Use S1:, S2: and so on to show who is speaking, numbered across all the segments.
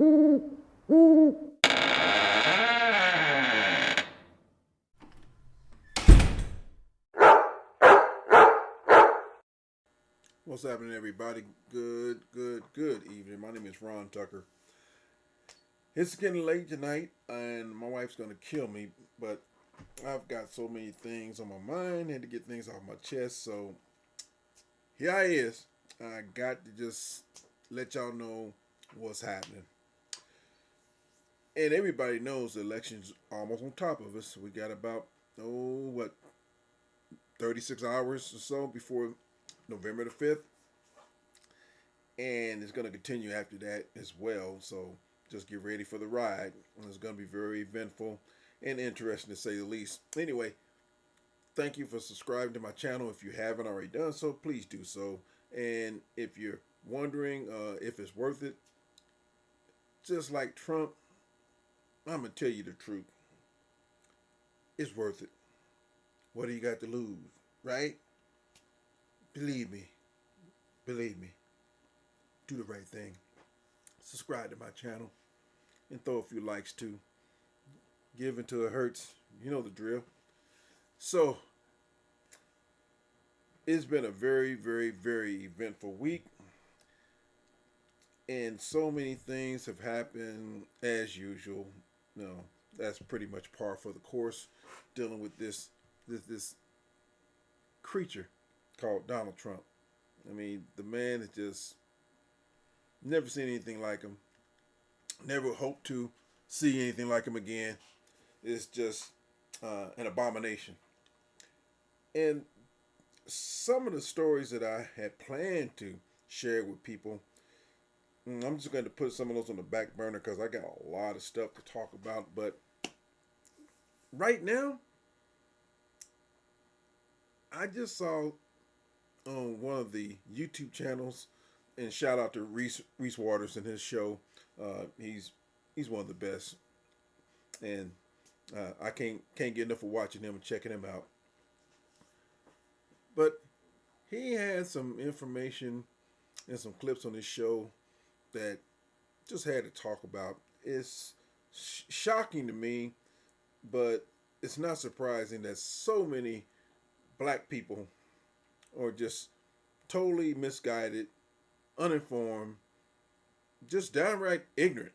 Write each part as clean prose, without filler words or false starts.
S1: What's happening, everybody? Good evening. My name is Ron Tucker. It's getting late tonight, and my wife's going to kill me, but I've got so many things on my mind, had to get things off my chest, so here I is. I got to just let y'all know what's happening. And everybody knows the election's almost on top of us. We got about, 36 hours or so before November the 5th. And it's going to continue after that as well. So just get ready for the ride. It's going to be very eventful and interesting, to say the least. Anyway, thank you for subscribing to my channel. If you haven't already done so, please do so. And if you're wondering if it's worth it, just like Trump, I'm going to tell you the truth. It's worth it. What do you got to lose, right? Believe me. Do the right thing. Subscribe to my channel and throw a few likes too. Give until it hurts. You know the drill. So, it's been a very, very, very eventful week. And so many things have happened as usual. No, that's pretty much par for the course, dealing with this creature called Donald Trump. I mean, the man is just never seen anything like him. Never hope to see anything like him again. It's just an abomination. And some of the stories that I had planned to share with people, I'm just going to put some of those on the back burner because I got a lot of stuff to talk about. But right now, I just saw on one of the YouTube channels, and shout out to Reese Waters and his show. He's one of the best, and I can't get enough of watching him and checking him out. But he had some information and some clips on his show that just had to talk about. It's shocking to me, but it's not surprising that so many black people are just totally misguided, uninformed, just downright ignorant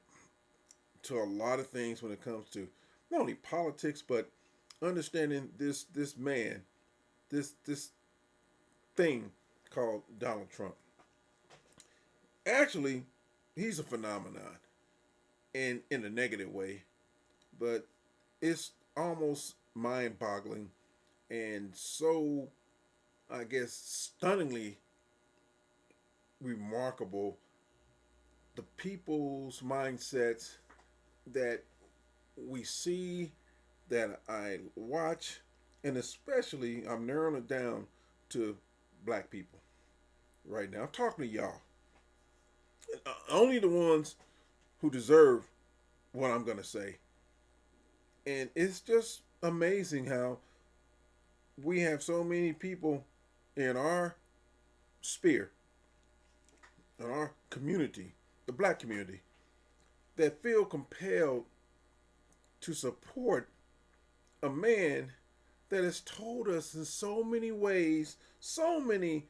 S1: to a lot of things when it comes to not only politics, but understanding this man, this thing called Donald Trump. Actually, he's a phenomenon, and in a negative way, but it's almost mind-boggling and so, I guess, stunningly remarkable, the people's mindsets that we see, that I watch, and especially I'm narrowing it down to black people right now. I'm talking to y'all. Only the ones who deserve what I'm going to say. And it's just amazing how we have so many people in our sphere, in our community, the black community, that feel compelled to support a man that has told us in so many ways, so many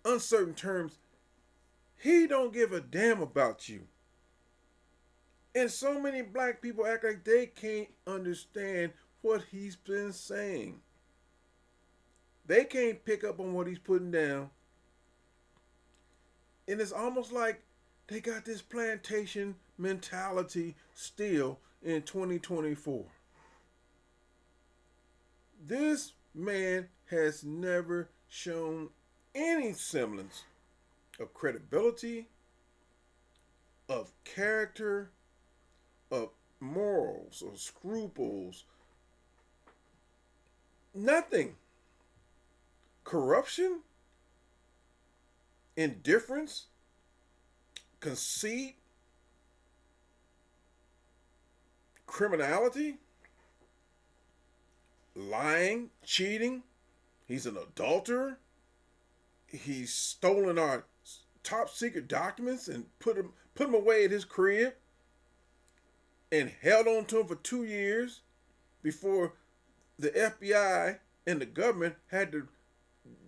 S1: uncertain terms, he don't give a damn about you. And so many black people act like they can't understand what he's been saying. They can't pick up on what he's putting down. And it's almost like they got this plantation mentality still in 2024. This man has never shown any semblance of credibility, of character, of morals, of scruples. Nothing. Corruption, indifference, conceit, criminality, lying, cheating. He's an adulterer. He's stolen our top secret documents and put put him away at his crib, and held on to him for 2 years before the FBI and the government had to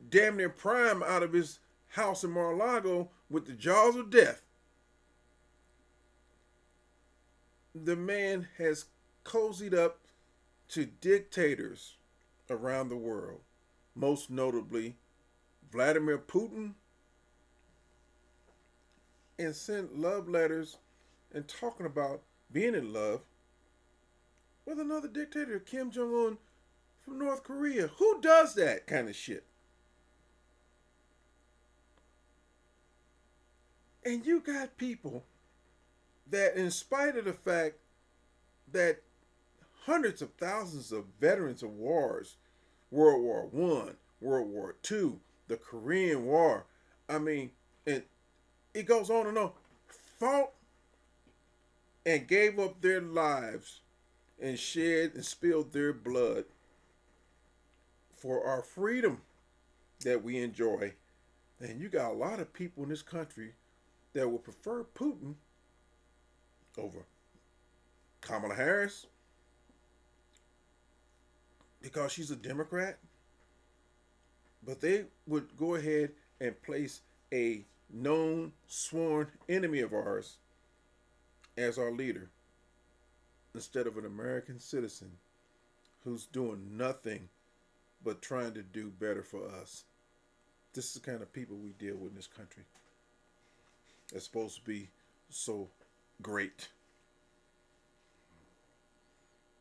S1: damn near pry him out of his house in Mar-a-Lago with the jaws of death. The man has cozied up to dictators around the world, most notably Vladimir Putin, and sent love letters and talking about being in love with another dictator, Kim Jong-un from North Korea. Who does that kind of shit? And you got people that, in spite of the fact that hundreds of thousands of veterans of wars, World War One, World War Two, the Korean War, I mean, and it goes on and on, fought and gave up their lives and shed and spilled their blood for our freedom that we enjoy. And you got a lot of people in this country that would prefer Putin over Kamala Harris because she's a Democrat. But they would go ahead and place a known sworn enemy of ours as our leader instead of an American citizen who's doing nothing but trying to do better for us. This is the kind of people we deal with in this country. It's supposed to be so great.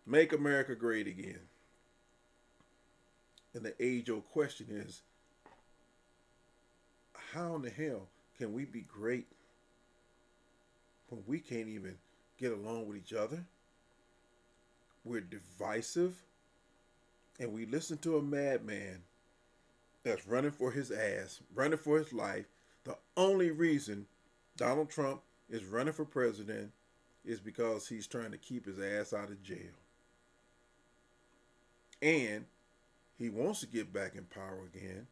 S1: Make America great again. And the age-old question is, how in the hell can we be great when we can't even get along with each other? We're divisive, and we listen to a madman that's running for his ass, running for his life. The only reason Donald Trump is running for president is because he's trying to keep his ass out of jail. And he wants to get back in power again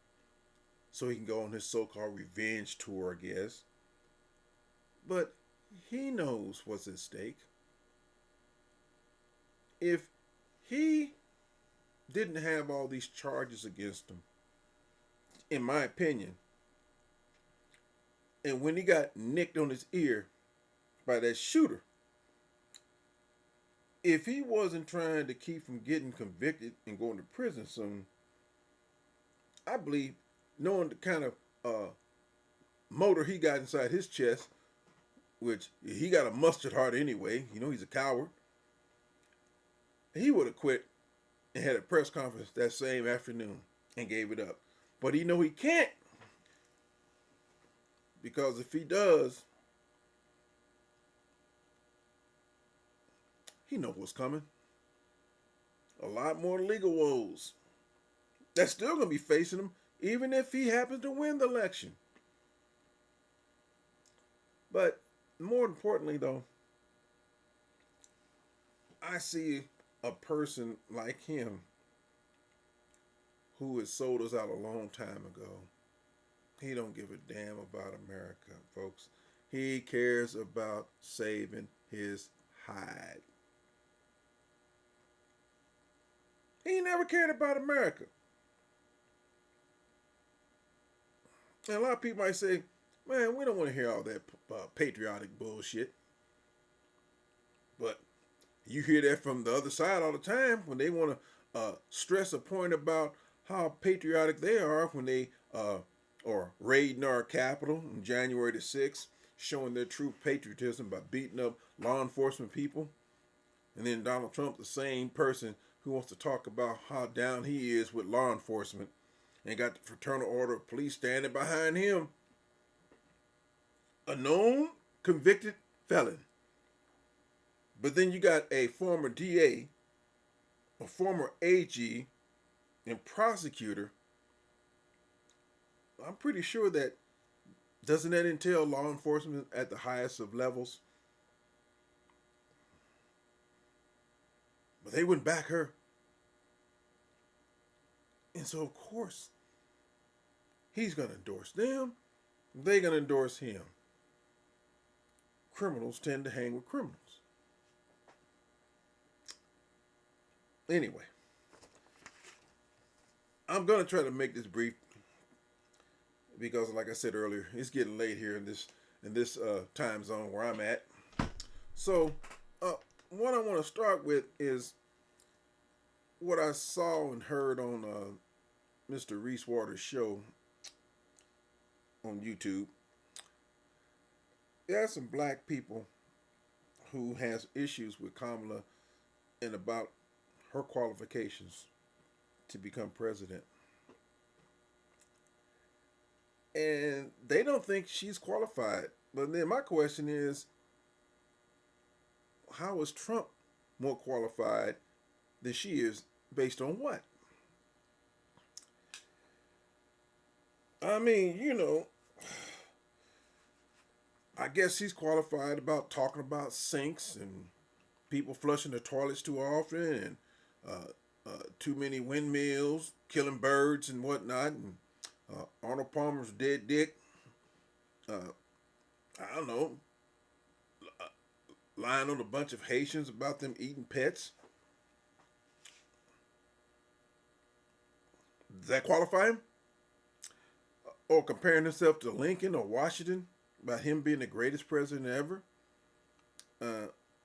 S1: so he can go on his so-called revenge tour, I guess. But he knows what's at stake. If he didn't have all these charges against him, in my opinion, and when he got nicked on his ear by that shooter, if he wasn't trying to keep from getting convicted and going to prison soon, I believe, knowing the kind of motor he got inside his chest, which he got a mustard heart anyway, you know, he's a coward, he would have quit and had a press conference that same afternoon and gave it up. But he know he can't, because if he does, he knows what's coming. A lot more legal woes that's still going to be facing him, even if he happens to win the election. But more importantly, though, I see a person like him who has sold us out a long time ago. He don't give a damn about America, folks. He cares about saving his hide. He never cared about America. And a lot of people might say, man, we don't want to hear all that patriotic bullshit. But you hear that from the other side all the time when they want to stress a point about how patriotic they are when they are raiding our Capitol on January the 6th, showing their true patriotism by beating up law enforcement people. And then Donald Trump, the same person who wants to talk about how down he is with law enforcement and got the Fraternal Order of Police standing behind him. A known convicted felon. But then you got a former DA, a former AG, and prosecutor. I'm pretty sure that, doesn't that entail law enforcement at the highest of levels? But they wouldn't back her. And so, of course, he's going to endorse them. They're going to endorse him. criminals tend to hang with criminals. Anyway, I'm gonna try to make this brief because, like I said earlier, it's getting late here in this time zone where I'm at. So, what I want to start with is what I saw and heard on Mr. Reese Waters' show on YouTube. There are some black people who has issues with Kamala and about her qualifications to become president. And they don't think she's qualified. But then my question is, how is Trump more qualified than she is based on what? I mean, I guess he's qualified about talking about sinks and people flushing the toilets too often and too many windmills, killing birds and whatnot, and Arnold Palmer's dead dick. I don't know, lying on a bunch of Haitians about them eating pets. Does that qualify him? Or comparing himself to Lincoln or Washington about him being the greatest president ever?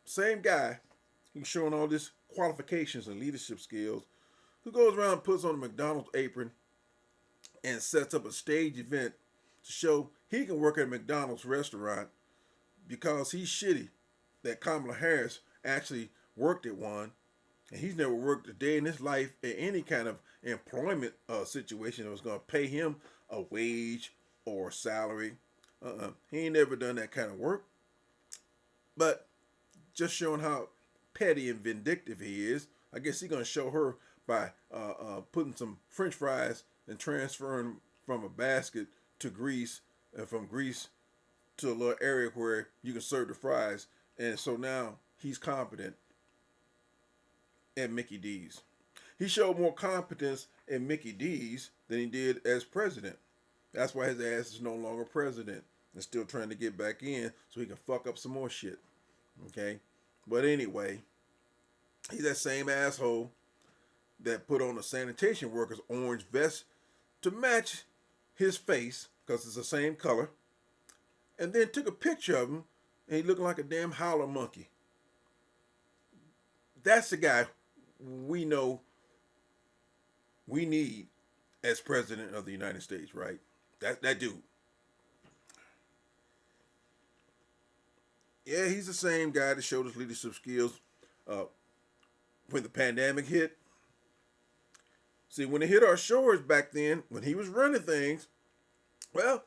S1: Same guy who's showing all this qualifications and leadership skills, who goes around and puts on a McDonald's apron and sets up a stage event to show he can work at a McDonald's restaurant because he's shitty that Kamala Harris actually worked at one, and he's never worked a day in his life at any kind of employment situation that was going to pay him a wage or a salary. He ain't never done that kind of work. But just showing how petty and vindictive he is, I guess he's going to show her by putting some French fries and transferring from a basket to Greece, and from Greece to a little area where you can serve the fries. And so now he's competent at Mickey D's. He showed more competence at Mickey D's than he did as president. That's why his ass is no longer president and still trying to get back in so he can fuck up some more shit. Okay? But anyway, he's that same asshole that put on a sanitation worker's orange vest to match his face, because it's the same color, and then took a picture of him and he looked like a damn howler monkey. That's the guy we know we need as president of the United States, right? That dude. Yeah, he's the same guy that showed his leadership skills when the pandemic hit. See, when it hit our shores back then, when he was running things, well,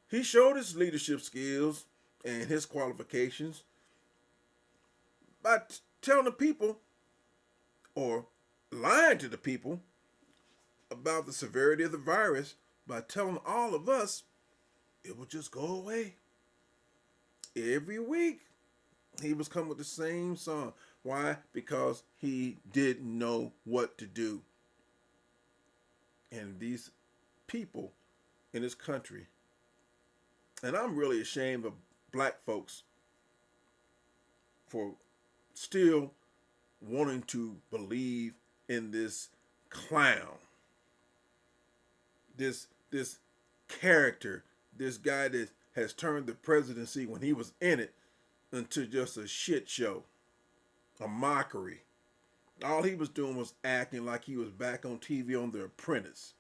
S1: he showed his leadership skills and his qualifications by telling the people, or lying to the people, about the severity of the virus by telling all of us it will just go away. Every week, he was coming with the same song. Why? Because he didn't know what to do. And these people in this country, and I'm really ashamed of black folks for still wanting to believe in this clown, this character, this guy that has turned the presidency when he was in it into just a shit show, a mockery. All he was doing was acting like he was back on TV on The Apprentice.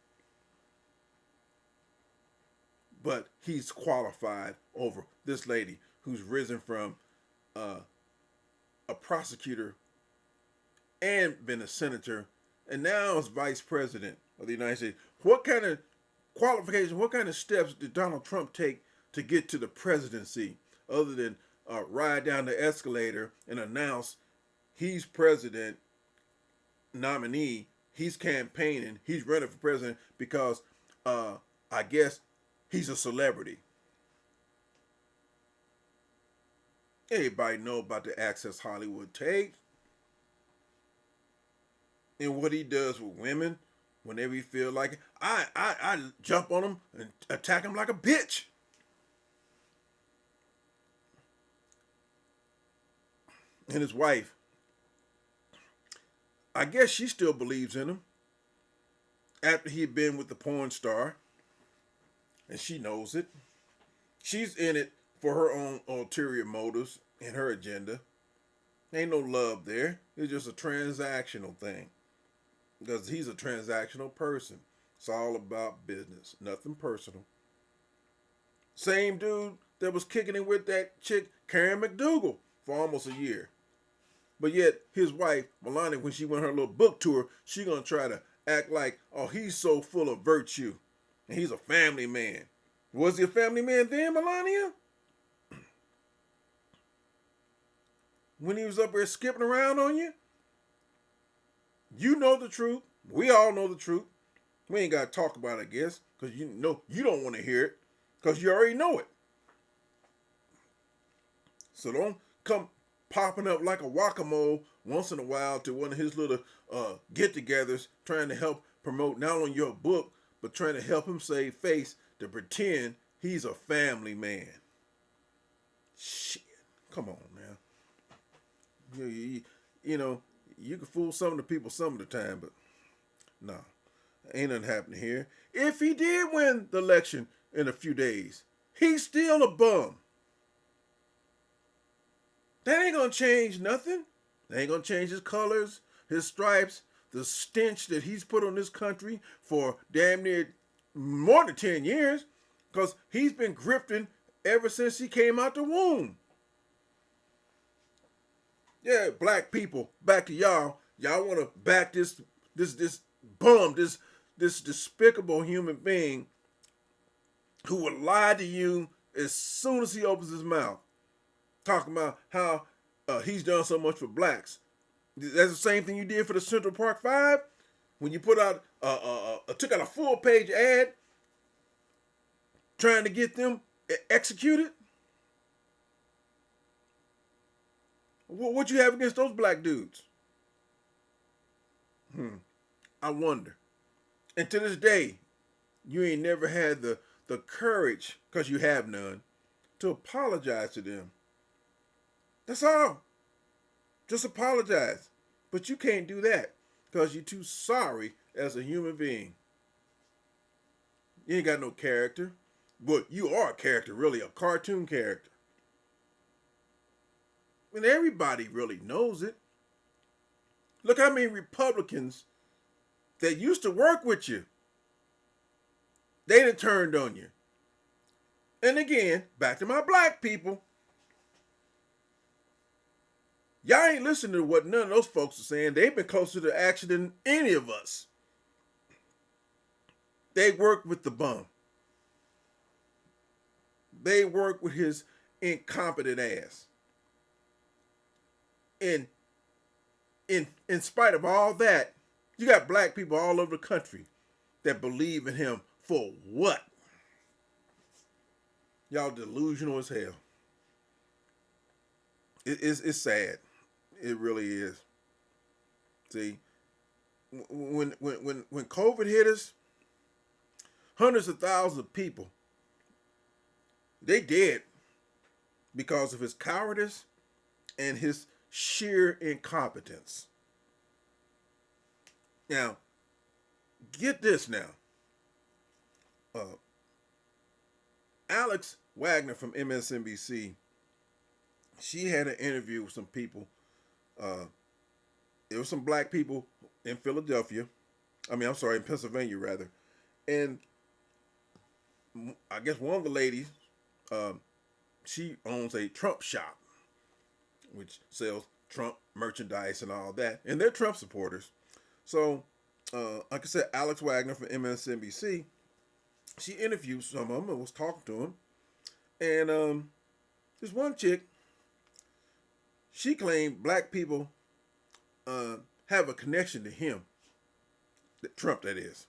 S1: But he's qualified over this lady who's risen from a prosecutor and been a senator and now is vice president of the United States. What kind of qualifications, what kind of steps did Donald Trump take to get to the presidency other than ride down the escalator and announce he's president nominee, he's campaigning, he's running for president because I guess he's a celebrity. Everybody know about the access Hollywood takes and what he does with women whenever he feel like it. I jump on him and attack him like a bitch. and his wife, I guess she still believes in him after he'd been with the porn star, and she knows it. She's in it for her own ulterior motives and her agenda. Ain't no love there. It's just a transactional thing. Because he's a transactional person. It's all about business, nothing personal. Same dude that was kicking it with that chick, Karen McDougal, for almost a year. But yet, his wife, Melania, when she went on her little book tour, she gonna try to act like, oh, he's so full of virtue. And he's a family man. Was he a family man then, Melania? When he was up there skipping around on you? You know the truth. We all know the truth. We ain't got to talk about it, I guess, because you know you don't want to hear it, because you already know it. So don't come popping up like a whack-a-mole once in a while to one of his little get-togethers trying to help promote not only your book, but trying to help him save face to pretend he's a family man. Shit. Come on, man. You know, you can fool some of the people some of the time, but no, ain't nothing happening here. If he did win the election in a few days, he's still a bum. That ain't gonna change nothing. That ain't gonna change his colors, his stripes, the stench that he's put on this country for damn near more than 10 years, because he's been grifting ever since he came out the womb. Yeah, black people, back to y'all. Y'all want to back this bum, this despicable human being who will lie to you as soon as he opens his mouth, talking about how he's done so much for blacks. That's the same thing you did for the Central Park Five when you put out took out a full page ad trying to get them executed. What you have against those black dudes? I wonder. And to this day, you ain't never had the courage, because you have none, to apologize to them. That's all. Just apologize. But you can't do that because you're too sorry as a human being. You ain't got no character. But you are a character, really, a cartoon character. And everybody really knows it. Look how many Republicans that used to work with you, they done turned on you. And again, back to my black people. Y'all ain't listening to what none of those folks are saying. They've been closer to action than any of us. They work with the bum. They work with his incompetent ass. And in spite of all that, you got black people all over the country that believe in him for what? Y'all delusional as hell. It's sad. It really is. See, when COVID hit us, hundreds of thousands of people, they dead because of his cowardice and his sheer incompetence. Now, get this now. Alex Wagner from MSNBC, she had an interview with some people. There were some black people in Philadelphia. In Pennsylvania, rather. And I guess one of the ladies, she owns a Trump shop, which sells Trump merchandise and all that. And they're Trump supporters. So, like I said, Alex Wagner from MSNBC, she interviewed some of them and was talking to them. And this one chick, she claimed black people have a connection to him. Trump, that is.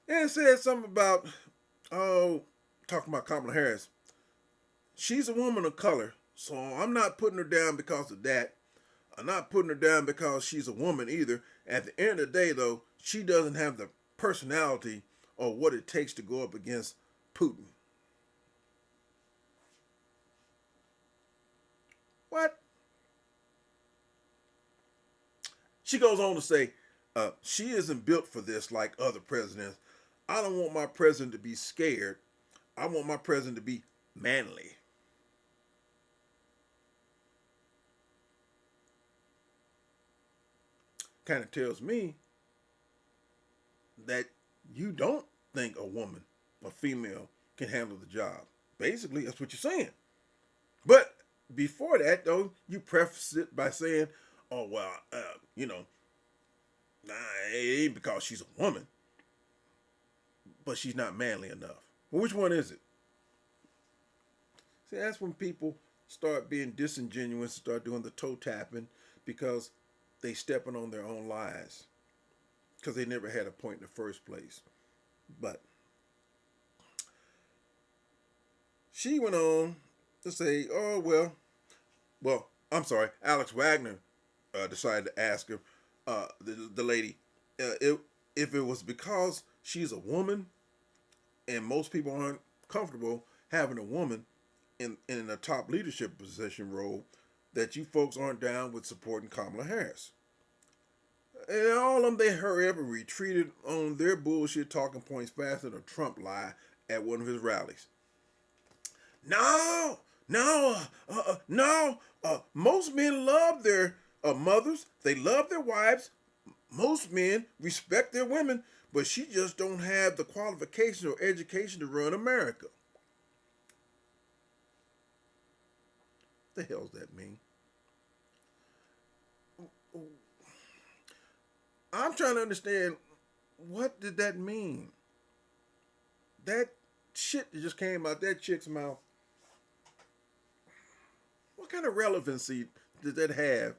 S1: And said something about, talking about Kamala Harris. She's a woman of color, so I'm not putting her down because of that. I'm not putting her down because she's a woman either. At the end of the day, though, she doesn't have the personality or what it takes to go up against Putin. What? She goes on to say, she isn't built for this like other presidents. I don't want my president to be scared. I want my president to be manly. Kind of tells me that you don't think a woman, a female, can handle the job. Basically, that's what you're saying. But before that, though, you preface it by saying, "Oh well, nah, it ain't because she's a woman, but she's not manly enough." Well, which one is it? See, that's when people start being disingenuous, start doing the toe tapping because they stepping on their own lies because they never had a point in the first place. But she went on to say, "Oh well, I'm sorry." Alex Wagner decided to ask her, the lady, if it was because she's a woman and most people aren't comfortable having a woman in a top leadership position role, that you folks aren't down with supporting Kamala Harris. And all of them, they hurry up and retreated on their bullshit talking points faster than a Trump lie at one of his rallies. No, no, no. Most men love their mothers. They love their wives. Most men respect their women, but she just don't have the qualifications or education to run America. What the hell does that mean? I'm trying to understand, what did that mean? That shit that just came out that chick's mouth. What kind of relevancy did that have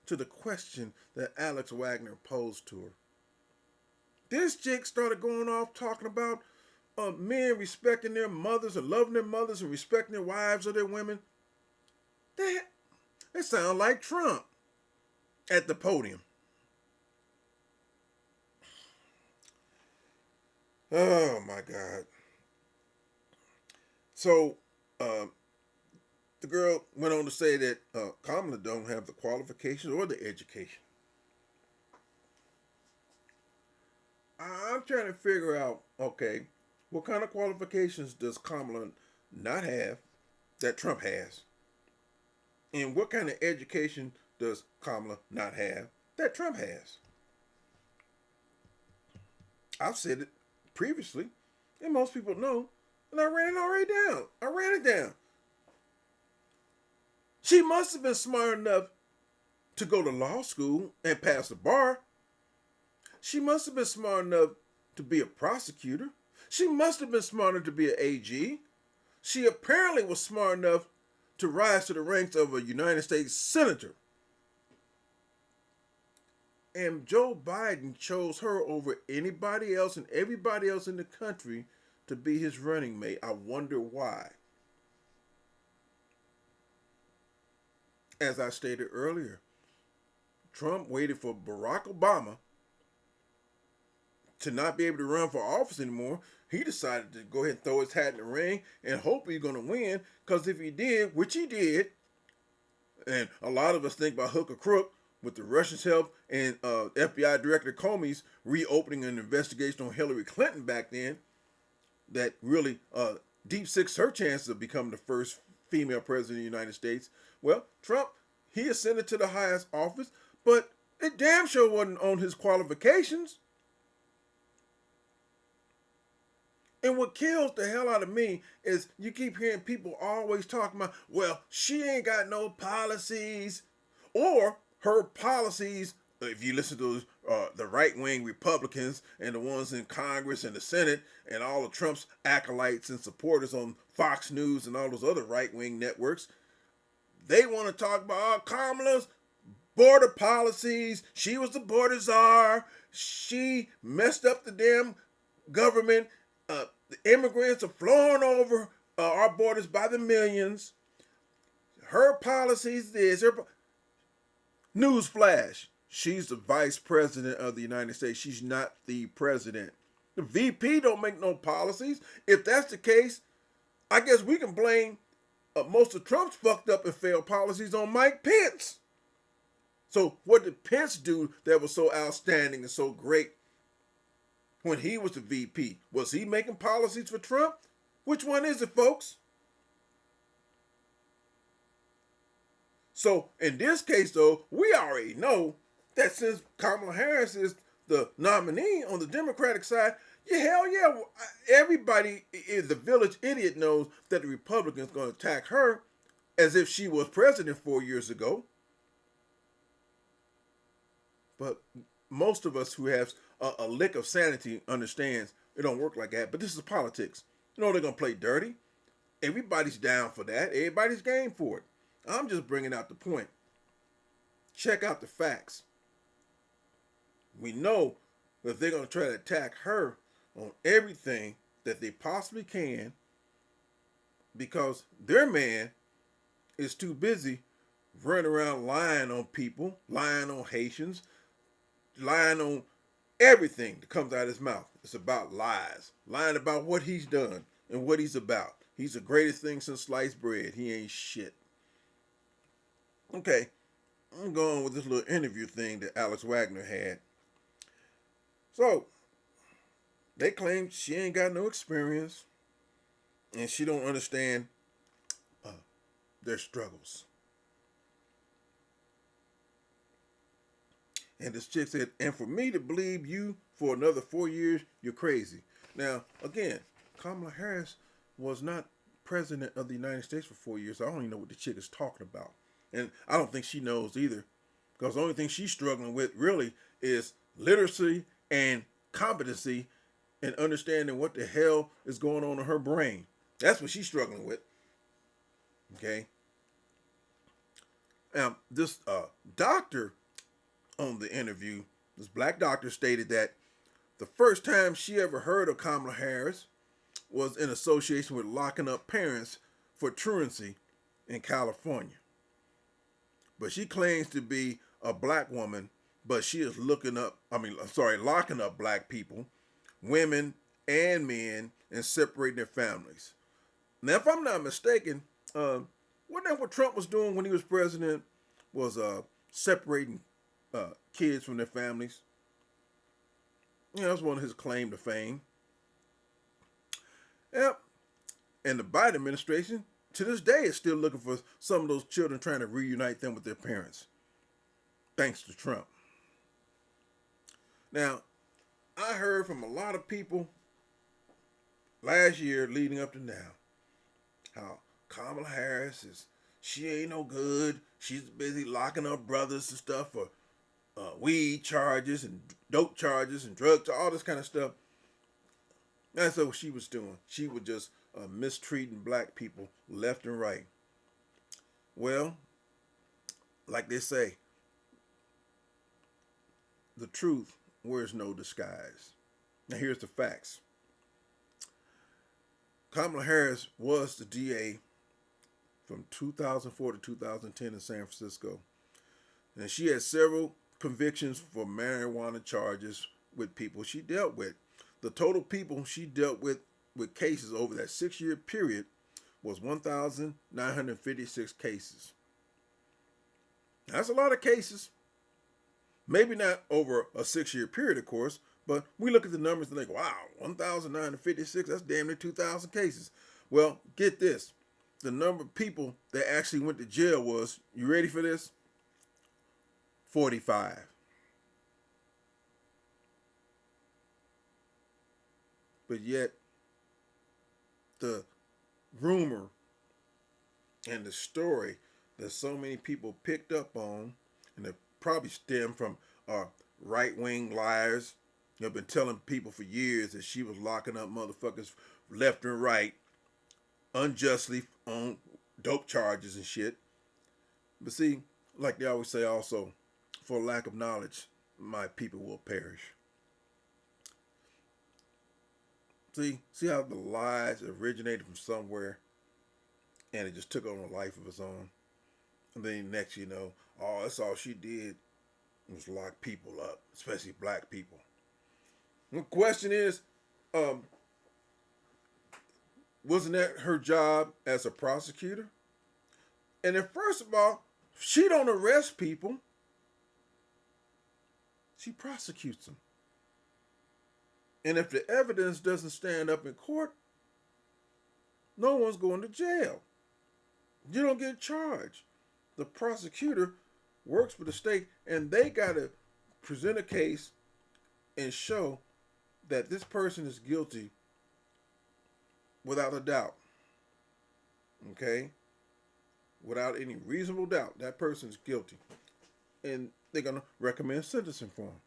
S1: to the question that Alex Wagner posed to her? This chick started going off talking about men respecting their mothers and loving their mothers and respecting their wives or their women. That sounds like Trump at the podium. Oh my God. So the girl went on to say that Kamala don't have the qualifications or the education. I'm trying to figure out, okay, what kind of qualifications does Kamala not have that Trump has? And what kind of education does Kamala not have that Trump has? I've said it previously, and most people know, and I ran it already down. I ran it down. She must have been smart enough to go to law school and pass the bar. She must have been smart enough to be a prosecutor. She must have been smart enough to be an AG. She apparently was smart enough to rise to the ranks of a United States senator. And Joe Biden chose her over anybody else and everybody else in the country to be his running mate. I wonder why. As I stated earlier, Trump waited for Barack Obama to not be able to run for office anymore. He decided to go ahead and throw his hat in the ring and hope he's going to win. Because if he did, which he did, and a lot of us think by hook or crook, with the Russians' help and FBI Director Comey's reopening an investigation on Hillary Clinton back then, that really deep six her chances of becoming the first female president of the United States. Well, Trump, he ascended to the highest office, but it damn sure wasn't on his qualifications. And what kills the hell out of me is you keep hearing people always talking about, well, she ain't got no policies, or her policies, if you listen to the right-wing Republicans and the ones in Congress and the Senate and all of Trump's acolytes and supporters on Fox News and all those other right-wing networks, they want to talk about Kamala's border policies. She was the border czar. She messed up the damn government. The immigrants are flowing over our borders by the millions. Her policies, newsflash, she's the vice president of the United States. She's not the president. The VP don't make no policies. If that's the case, I guess we can blame most of Trump's fucked up and failed policies on Mike Pence. So what did Pence do that was so outstanding and so great when he was the VP? Was he making policies for Trump? Which one is it, folks? So in this case, though, we already know that since Kamala Harris is the nominee on the Democratic side, yeah, hell yeah, everybody is the village idiot knows that the Republicans going to attack her as if she was president 4 years ago. But most of us who have a lick of sanity understands it don't work like that. But this is politics. You know they're gonna play dirty. Everybody's down for that. Everybody's game for it. I'm just bringing out the point. Check out the facts. We know that they're gonna try to attack her on everything that they possibly can because their man is too busy running around lying on people, lying on Haitians, lying on everything that comes out of his mouth. It's about lies. Lying about what he's done and what he's about. He's the greatest thing since sliced bread. He ain't shit. Okay, I'm going with this little interview thing that Alex Wagner had. So, they claim she ain't got no experience and she don't understand their struggles. And this chick said, and for me to believe you for another 4 years, you're crazy. Now, again, Kamala Harris was not president of the United States for 4 years. So I don't even know what the chick is talking about. And I don't think she knows either. Because the only thing she's struggling with really is literacy and competency and understanding what the hell is going on in her brain. That's what she's struggling with. Okay? Now, this doctor on the interview, this black doctor stated that the first time she ever heard of Kamala Harris was in association with locking up parents for truancy in California. But she claims to be a black woman, but she is locking up black people, women and men, and separating their families. Now, if I'm not mistaken, wasn't that what Trump was doing when he was president? Was separating kids from their families. Yeah, that's one of his claim to fame. Yep. And the Biden administration, to this day, is still looking for some of those children, trying to reunite them with their parents. Thanks to Trump. Now, I heard from a lot of people last year leading up to now how Kamala Harris she ain't no good. She's busy locking up brothers and stuff for weed charges and dope charges and drugs, all this kind of stuff. That's what she was doing. She was just mistreating black people left and right. Well, like they say, the truth wears no disguise. Now here's the facts. Kamala Harris was the DA from 2004 to 2010 in San Francisco. And she had several convictions for marijuana charges with people she dealt with. The total people she dealt with cases over that 6-year period was 1,956 cases. That's a lot of cases. Maybe not over a 6-year period, of course, but we look at the numbers and think, wow, 1,956, that's damn near 2,000 cases. Well, get this. The number of people that actually went to jail was, you ready for this? 45. But yet, the rumor and the story that so many people picked up on, and it probably stemmed from right-wing liars who have been telling people for years that she was locking up motherfuckers left and right unjustly on dope charges and shit. But see, like they always say also, for lack of knowledge, my people will perish. See how the lies originated from somewhere and it just took on a life of its own. And then next you know, oh, that's all she did was lock people up, especially black people. The question is, wasn't that her job as a prosecutor? And then first of all, she don't arrest people. She prosecutes them. And if the evidence doesn't stand up in court, no one's going to jail. You don't get charged. The prosecutor works for the state, and they got to present a case and show that this person is guilty without a doubt. Okay? Without any reasonable doubt, that person is guilty. And they're going to recommend sentencing for him.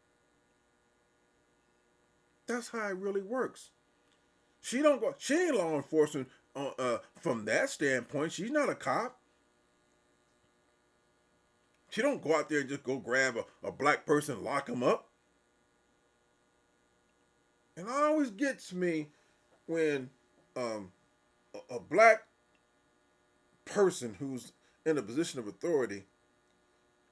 S1: That's how it really works. She ain't law enforcement from that standpoint. She's not a cop. She don't go out there and just go grab a black person and lock him up. And it always gets me when a black person who's in a position of authority,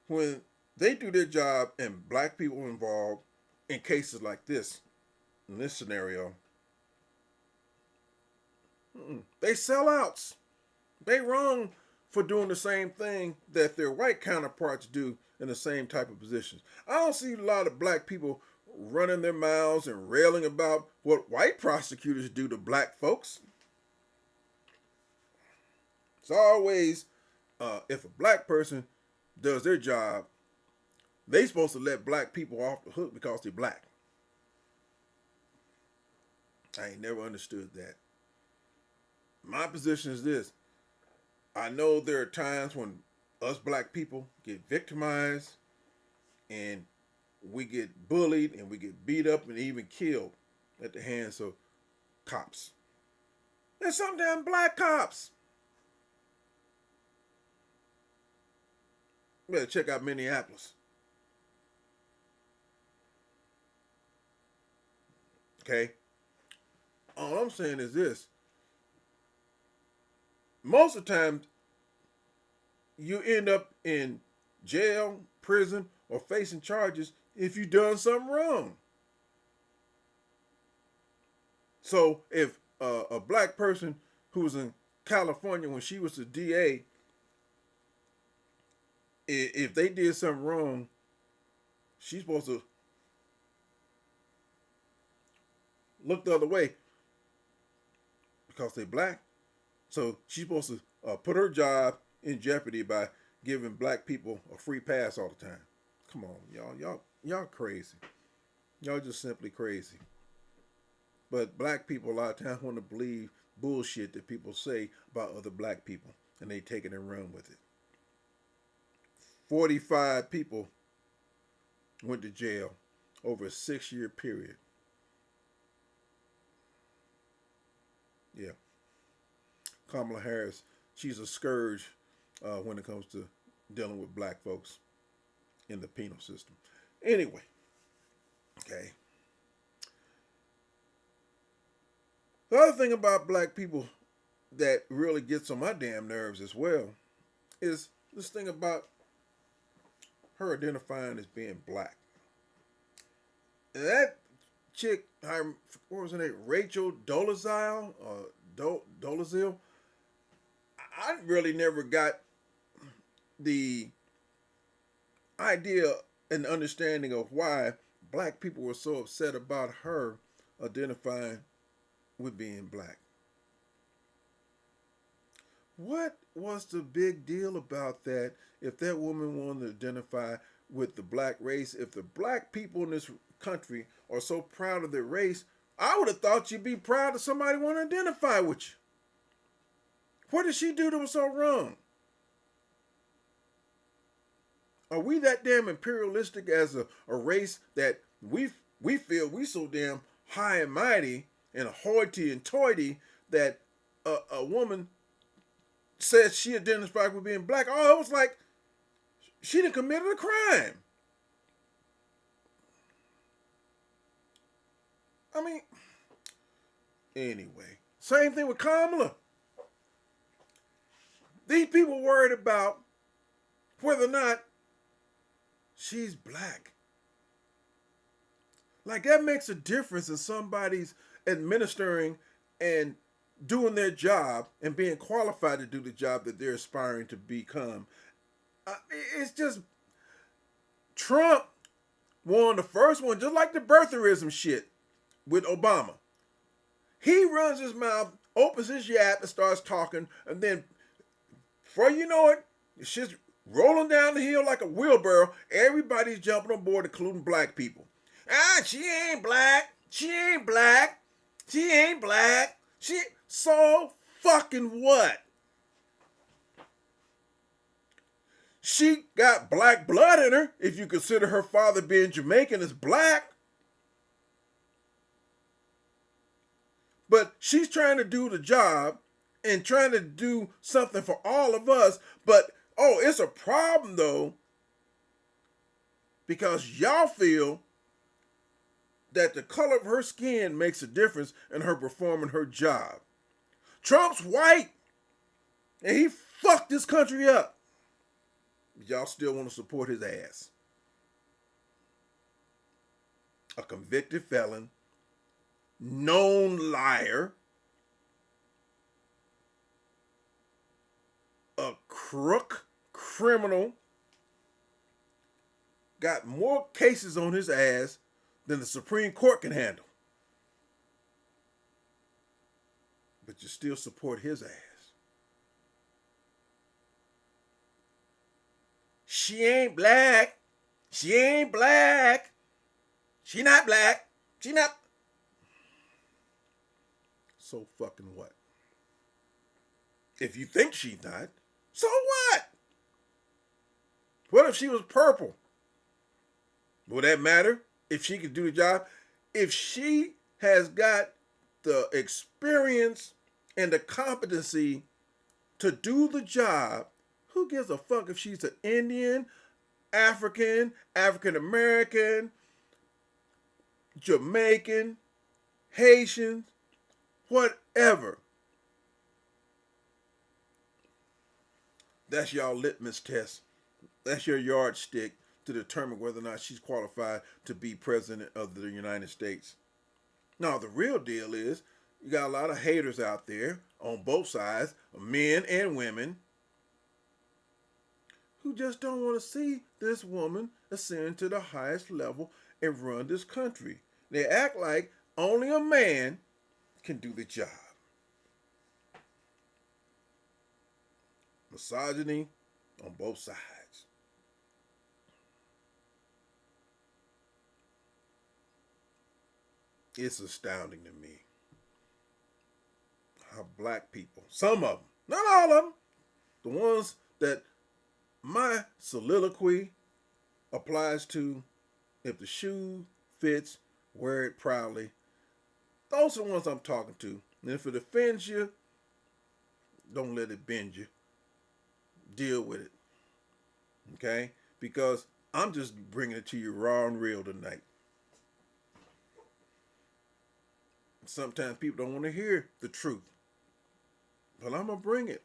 S1: when they do their job and black people are involved in cases like this, in this scenario, they sellouts. They wrong for doing the same thing that their white counterparts do in the same type of positions. I don't see a lot of black people running their mouths and railing about what white prosecutors do to black folks. It's always, if a black person does their job, they supposed to let black people off the hook because they're black. I ain't never understood that. My position is this. I know there are times when us black people get victimized and we get bullied and we get beat up and even killed at the hands of cops. And sometimes black cops. You better check out Minneapolis. Okay? All I'm saying is this. Most of the time, you end up in jail, prison, or facing charges if you done something wrong. So if a black person who was in California when she was the DA, if they did something wrong, she's supposed to look the other way because they're black. So she's supposed to put her job in jeopardy by giving black people a free pass all the time. Come on, y'all crazy. Y'all just simply crazy. But black people a lot of times want to believe bullshit that people say about other black people, and they take it and run with it. 45 people went to jail over a 6-year period. Yeah. Kamala Harris, she's a scourge when it comes to dealing with black folks in the penal system. Anyway, okay. The other thing about black people that really gets on my damn nerves as well is this thing about her identifying as being black. And that chick, what was her name? Rachel Dolezal? Dolezal? I really never got the idea and understanding of why black people were so upset about her identifying with being black. What was the big deal about that if that woman wanted to identify with the black race? If the black people in this country are so proud of their race, I would have thought you'd be proud that somebody want to identify with you. What did she do that was so wrong? Are we that damn imperialistic as a race that we feel we so damn high and mighty and hoity and toity that a woman says she identified with being black? Oh, it was like she done committed a crime. I mean, anyway, same thing with Kamala. These people worried about whether or not she's black. Like that makes a difference in somebody's administering and doing their job and being qualified to do the job that they're aspiring to become. It's just Trump won the first one, just like the birtherism shit with Obama. He runs his mouth, opens his yap, and starts talking, and then before you know it, the shit's rolling down the hill like a wheelbarrow. Everybody's jumping on board, including black people. She ain't black. She ain't black. She ain't black. So fucking what? She got black blood in her, if you consider her father being Jamaican as black. But she's trying to do the job and trying to do something for all of us. But, it's a problem, though, because y'all feel that the color of her skin makes a difference in her performing her job. Trump's white, and he fucked this country up. Y'all still want to support his ass. A convicted felon, known liar, a crook, criminal, got more cases on his ass than the Supreme Court can handle. But you still support his ass. She ain't black. She ain't black. She not black. She not. So fucking what? If you think she's not, so what? What if she was purple? Would that matter? If she could do the job? If she has got the experience and the competency to do the job, who gives a fuck if she's an Indian, African, African American, Jamaican, Haitian, whatever? That's y'all litmus test. That's your yardstick to determine whether or not she's qualified to be president of the United States. Now, the real deal is you got a lot of haters out there on both sides, men and women, who just don't want to see this woman ascend to the highest level and run this country. They act like only a man can do the job. Misogyny on both sides. It's astounding to me how black people, some of them, not all of them, the ones that my soliloquy applies to, if the shoe fits, wear it proudly. Those are the ones I'm talking to. And if it offends you, don't let it bend you. Deal with it. Okay? Because I'm just bringing it to you raw and real tonight. Sometimes people don't want to hear the truth. But I'm going to bring it.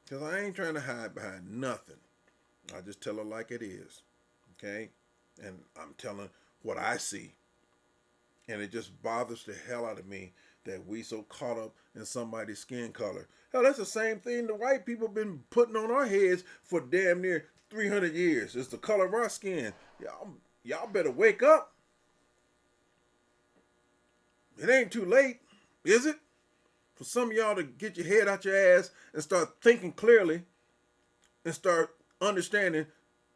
S1: Because I ain't trying to hide behind nothing. I just tell it like it is. Okay? And I'm telling what I see. And it just bothers the hell out of me that we so caught up in somebody's skin color. Hell, that's the same thing the white people been putting on our heads for damn near 300 years. It's the color of our skin. Y'all better wake up. It ain't too late, is it? For some of y'all to get your head out your ass and start thinking clearly and start understanding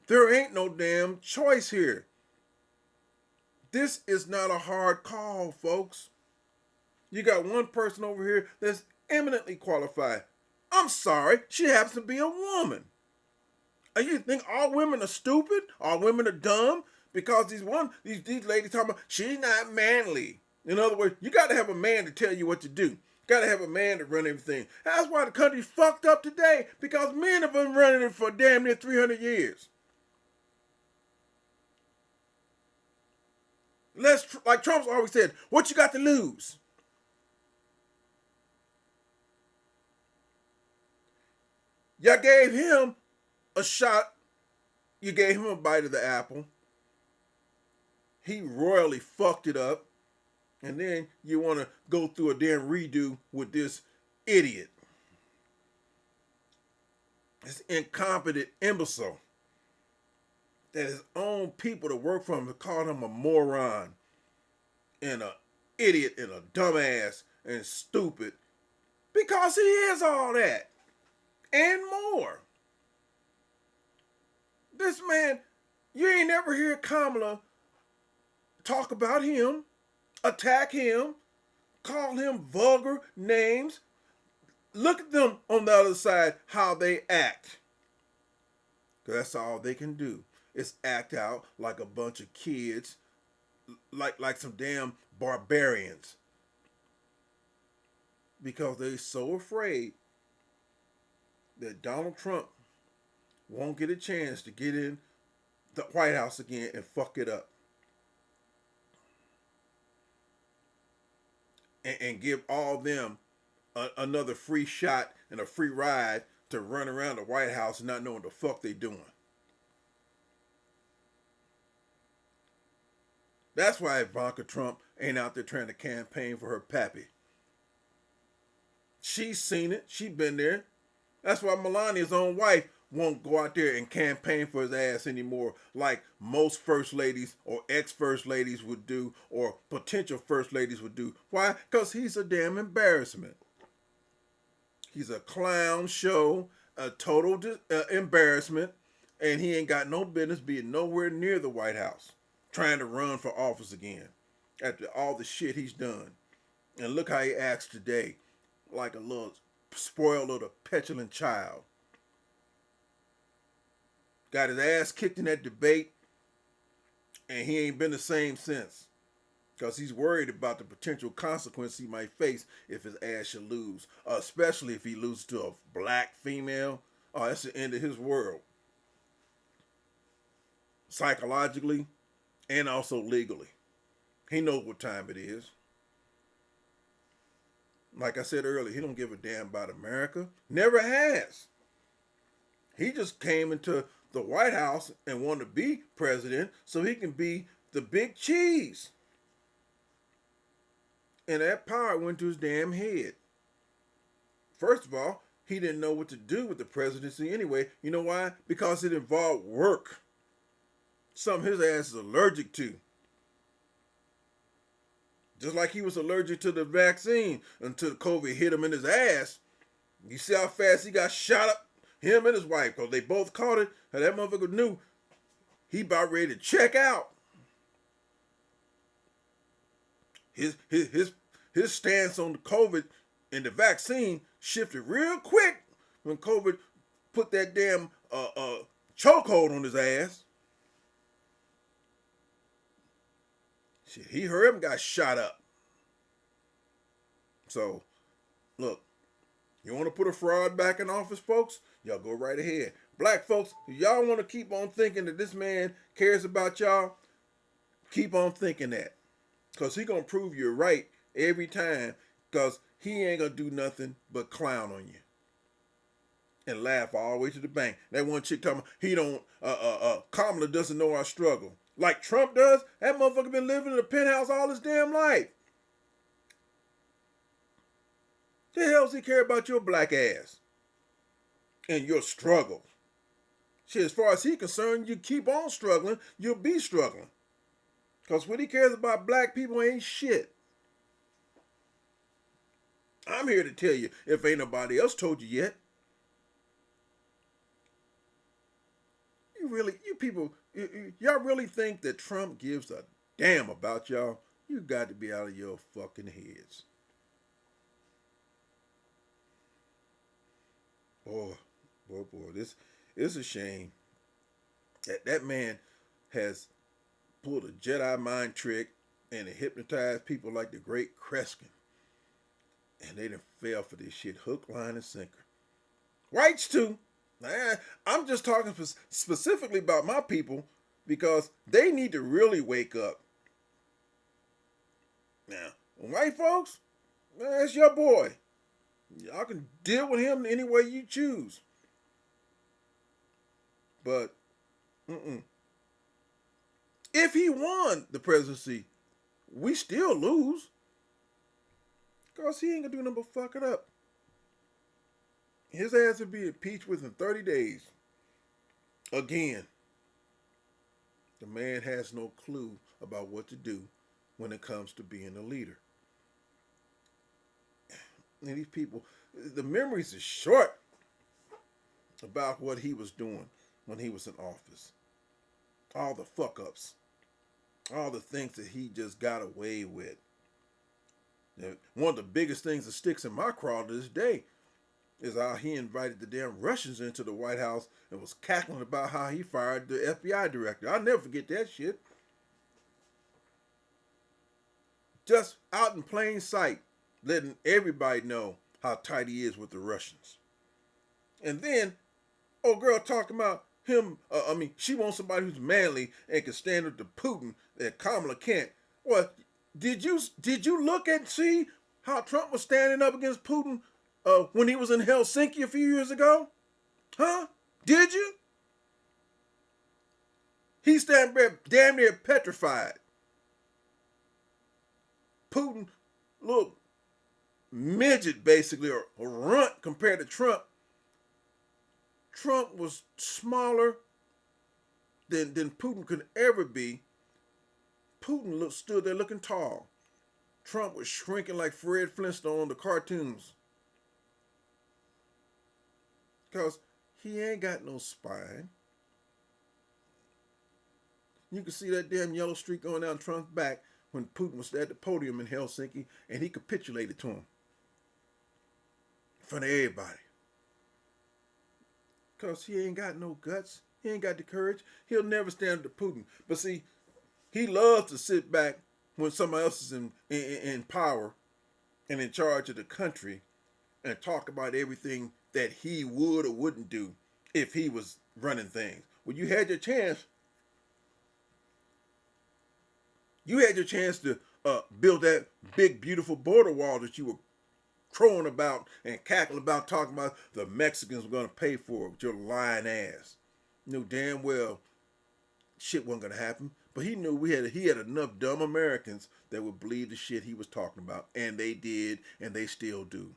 S1: there ain't no damn choice here. This is not a hard call, folks. You got one person over here that's eminently qualified. I'm sorry, she happens to be a woman. And you think all women are stupid? All women are dumb? Because these ladies talking about she's not manly. In other words, you got to have a man to tell you what to do. You got to have a man to run everything. That's why the country's fucked up today, because men have been running it for damn near 300 years. Like Trump's always said, what you got to lose? Y'all gave him a shot. You gave him a bite of the apple. He royally fucked it up. And then you want to go through a damn redo with this idiot, this incompetent imbecile that his own people that work for him call him a moron and a idiot and a dumbass and stupid because he is all that and more. This man, you ain't never hear Kamala talk about him, attack him, call him vulgar names. Look at them on the other side, how they act. Because that's all they can do is act out like a bunch of kids, like some damn barbarians. Because they're so afraid that Donald Trump won't get a chance to get in the White House again and fuck it up. And give all them another free shot and a free ride to run around the White House and not knowing what the fuck they doing. That's why Ivanka Trump ain't out there trying to campaign for her pappy. She's seen it. She's been there. That's why Melania's own wife won't go out there and campaign for his ass anymore like most first ladies or ex-first ladies would do or potential first ladies would do. Why? Because he's a damn embarrassment. He's a clown show, a total embarrassment, and he ain't got no business being nowhere near the White House trying to run for office again after all the shit he's done. And look how he acts today, like a little spoiled little petulant child. Got his ass kicked in that debate, and he ain't been the same since. Because he's worried about the potential consequence he might face if his ass should lose. Especially if he loses to a black female. Oh, that's the end of his world. Psychologically and also legally. He knows what time it is. Like I said earlier, he don't give a damn about America. Never has. He just came into the White House and wanted to be president so he can be the big cheese. And that power went to his damn head. First of all, he didn't know what to do with the presidency anyway. You know why? Because it involved work. Something his ass is allergic to. Just like he was allergic to the vaccine until COVID hit him in his ass. You see how fast he got shot up? Him and his wife, because they both caught it. And that motherfucker knew he about ready to check out. His stance on the COVID and the vaccine shifted real quick when COVID put that damn chokehold on his ass. Shit, he heard him got shot up. So, look, you want to put a fraud back in office, folks? Y'all go right ahead. Black folks, if y'all want to keep on thinking that this man cares about y'all, keep on thinking that. Because he going to prove you're right every time, because he ain't going to do nothing but clown on you. And laugh all the way to the bank. That one chick talking about, Kamala doesn't know our struggle. Like Trump does? That motherfucker been living in a penthouse all his damn life. The hell does he care about your black ass? And your struggle? Shit, as far as he's concerned, you keep on struggling, you'll be struggling. Because what he cares about black people ain't shit. I'm here to tell you, if ain't nobody else told you yet. You people, y'all really think that Trump gives a damn about y'all? You got to be out of your fucking heads. Boy, this is a shame. That man has pulled a Jedi mind trick and hypnotized people like the great Kreskin. And they done fell for this shit hook, line, and sinker. Whites too. I'm just talking specifically about my people because they need to really wake up. Now, white folks, that's your boy. Y'all can deal with him any way you choose. But, if he won the presidency, we still lose. Because he ain't gonna do nothing but fuck it up. His ass would be impeached within 30 days. Again, the man has no clue about what to do when it comes to being a leader. And these people, the memories is short about what he was doing when he was in office. All the fuck ups, all the things that he just got away with. One of the biggest things that sticks in my craw to this day is how he invited the damn Russians into the White House and was cackling about how he fired the FBI director. I'll never forget that shit. Just out in plain sight, letting everybody know how tight he is with the Russians. And then, old girl talking about him, she wants somebody who's manly and can stand up to Putin, that Kamala can't. Well, did you look and see how Trump was standing up against Putin when he was in Helsinki a few years ago? Huh? Did you? He's standing there damn near petrified. Putin, little midget basically, or runt compared to Trump. Trump was smaller than Putin could ever be. Putin stood there looking tall. Trump was shrinking like Fred Flintstone on the cartoons. Because he ain't got no spine. You can see that damn yellow streak going down Trump's back when Putin was at the podium in Helsinki and he capitulated to him in front of everybody. Because he ain't got no guts. He ain't got the courage. He'll never stand up to Putin. But see, he loves to sit back when somebody else is in power and in charge of the country and talk about everything that he would or wouldn't do if he was running things. Well, you had your chance. You had your chance to build that big, beautiful border wall that you were crowing about and cackling about, talking about the Mexicans were going to pay for it with your lying ass. You knew damn well shit wasn't going to happen. But he knew he had enough dumb Americans that would believe the shit he was talking about. And they did, and they still do.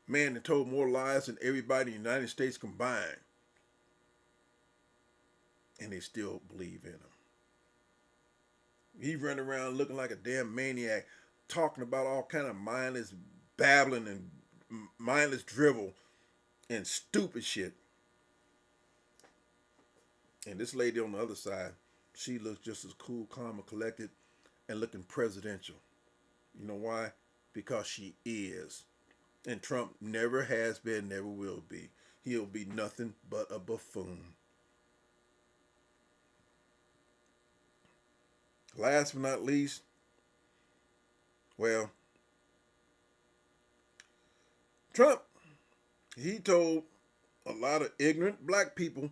S1: Man that told more lies than everybody in the United States combined. And they still believe in him. He run around looking like a damn maniac, talking about all kind of mindless babbling and mindless drivel and stupid shit. And this lady on the other side, she looks just as cool, calm, and collected and looking presidential. You know why? Because she is. And Trump never has been, never will be. He'll be nothing but a buffoon. Last but not least, well, Trump, he told a lot of ignorant black people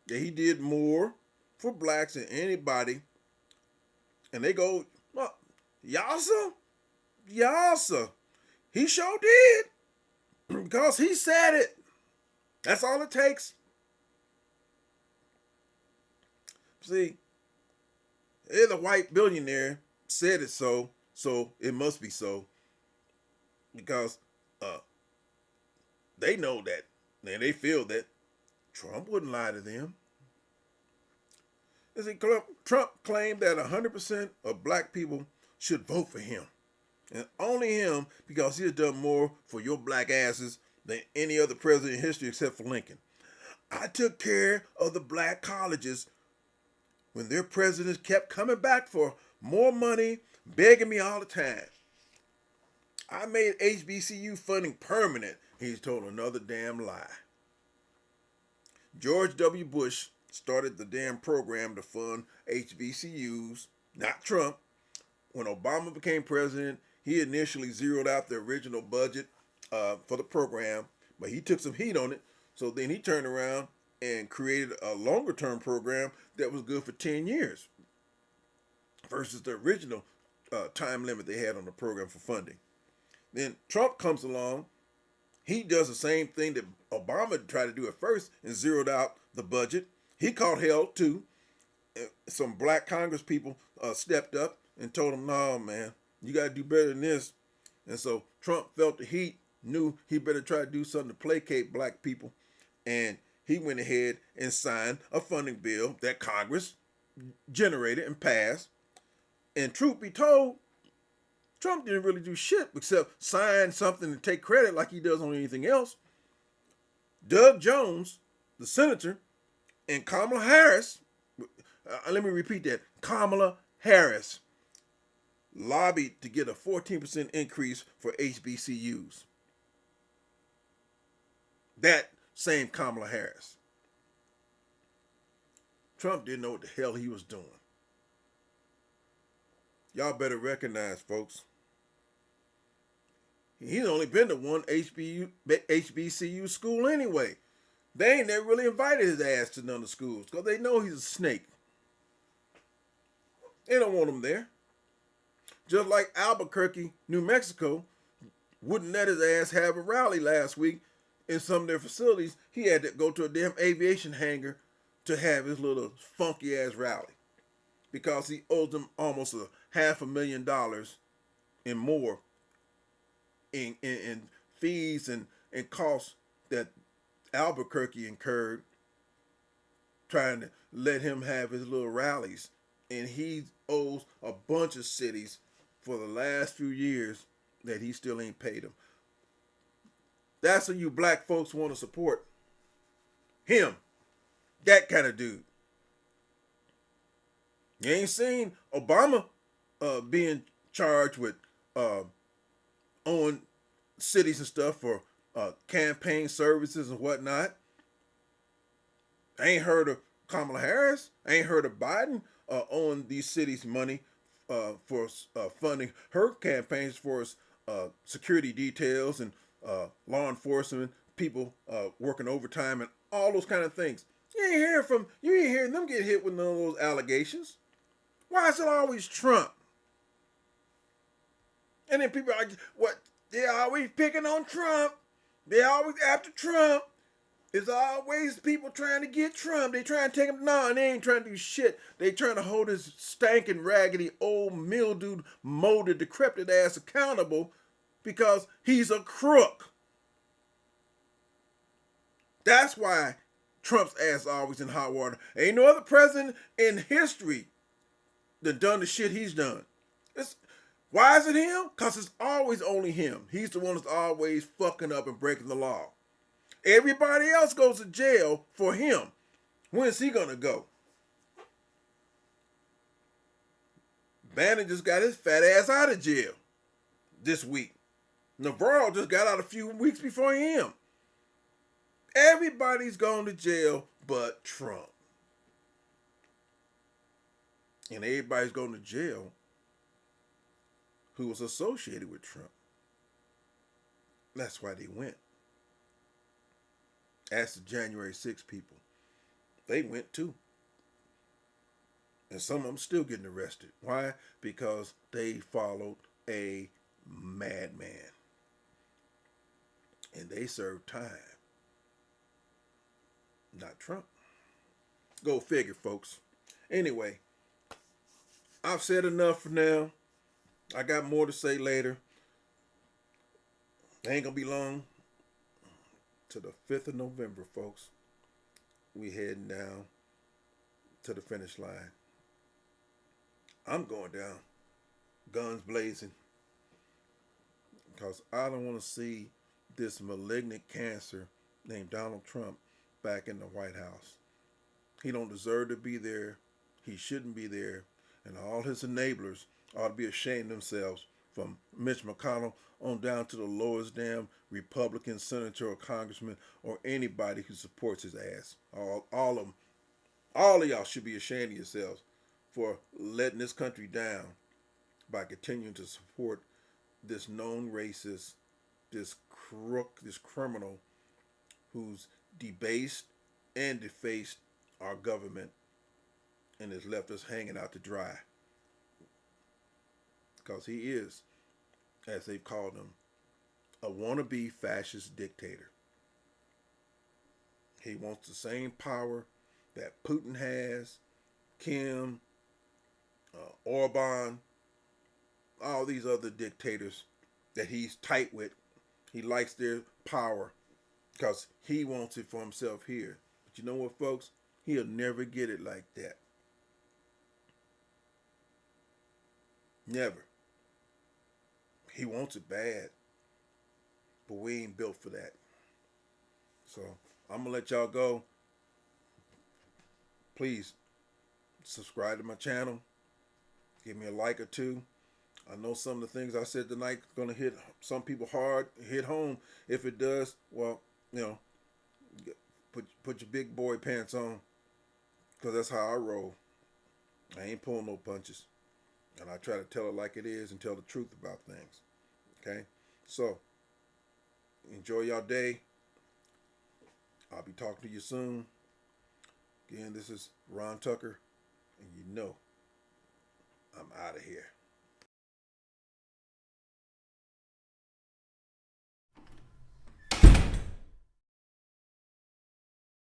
S1: that he did more for blacks than anybody. And they go, well, yassa? Yassa. He sure did. Because he said it. That's all it takes. See, the white billionaire said it so it must be so. Because they know that, and they feel that Trump wouldn't lie to them. You see, Trump claimed that 100% of black people should vote for him. And only him, because he has done more for your black asses than any other president in history except for Lincoln. I took care of the black colleges when their presidents kept coming back for more money, begging me all the time. I made HBCU funding permanent. He's told another damn lie. George W. Bush started the damn program to fund HBCUs, not Trump. When Obama became president, he initially zeroed out the original budget for the program, but he took some heat on it. So then he turned around and created a longer term program that was good for 10 years versus the original time limit they had on the program for funding. Then Trump comes along. He does the same thing that Obama tried to do at first and zeroed out the budget. He caught hell too. Some black Congress people stepped up and told him, no, man, you got to do better than this. And so Trump felt the heat, knew he better try to do something to placate black people. And he went ahead and signed a funding bill that Congress generated and passed. And truth be told, Trump didn't really do shit except sign something and take credit like he does on anything else. Doug Jones, the senator, and Kamala Harris, let me repeat that, Kamala Harris lobbied to get a 14% increase for HBCUs. That same Kamala Harris. Trump didn't know what the hell he was doing. Y'all better recognize, folks, he's only been to one HBCU school anyway. They ain't never really invited his ass to none of the schools because they know he's a snake. They don't want him there. Just like Albuquerque, New Mexico, wouldn't let his ass have a rally last week in some of their facilities. He had to go to a damn aviation hangar to have his little funky ass rally because he owed them almost $500,000 and more in fees and costs that Albuquerque incurred trying to let him have his little rallies. And he owes a bunch of cities for the last few years that he still ain't paid them. That's who you black folks want to support. Him. That kind of dude. You ain't seen Obama being charged with owing cities and stuff for campaign services and whatnot. I ain't heard of Kamala Harris. I ain't heard of Biden owing these cities money for funding her campaigns for security details and law enforcement, people working overtime and all those kind of things. You ain't hearing them get hit with none of those allegations. Why is it always Trump? And then people are like, what? They're always picking on Trump. They're always after Trump. It's always people trying to get Trump. They trying to take him. No, and they ain't trying to do shit. They trying to hold his stankin', raggedy, old, mildewed, molded, decrepit ass accountable because he's a crook. That's why Trump's ass always in hot water. Ain't no other president in history that done the shit he's done. Why is it him? Because it's always only him. He's the one that's always fucking up and breaking the law. Everybody else goes to jail for him. When's he gonna go? Bannon just got his fat ass out of jail this week. Navarro just got out a few weeks before him. Everybody's gone to jail but Trump. And everybody's going to jail who was associated with Trump. That's why they went. Ask the January 6 people. They went too. And some of them still getting arrested. Why? Because they followed a madman. And they served time. Not Trump. Go figure, folks. Anyway, I've said enough for now. I got more to say later. It ain't gonna be long to the 5th of November, folks. We heading down to the finish line. I'm going down, guns blazing, because I don't want to see this malignant cancer named Donald Trump back in the White House. He don't deserve to be there. He shouldn't be there. And all his enablers ought to be ashamed themselves, from Mitch McConnell on down to the lowest damn Republican senator or congressman or anybody who supports his ass. All of them. All of y'all should be ashamed of yourselves for letting this country down by continuing to support this known racist, this crook, this criminal who's debased and defaced our government and has left us hanging out to dry. Because he is, as they've called him, a wannabe fascist dictator. He wants the same power that Putin has, Kim, Orban, all these other dictators that he's tight with. He likes their power because he wants it for himself here. But you know what, folks? He'll never get it like that. Never. He wants it bad, but we ain't built for that. So I'm gonna let y'all go. Please subscribe to my channel. Give me a like or two. I know some of the things I said tonight gonna hit some people hard, hit home. If it does, well, you know, put your big boy pants on, cause that's how I roll. I ain't pulling no punches, and I try to tell it like it is and tell the truth about things. Okay, so enjoy y'all day. I'll be talking to you soon. Again, this is Ron Tucker, and you know I'm out of here.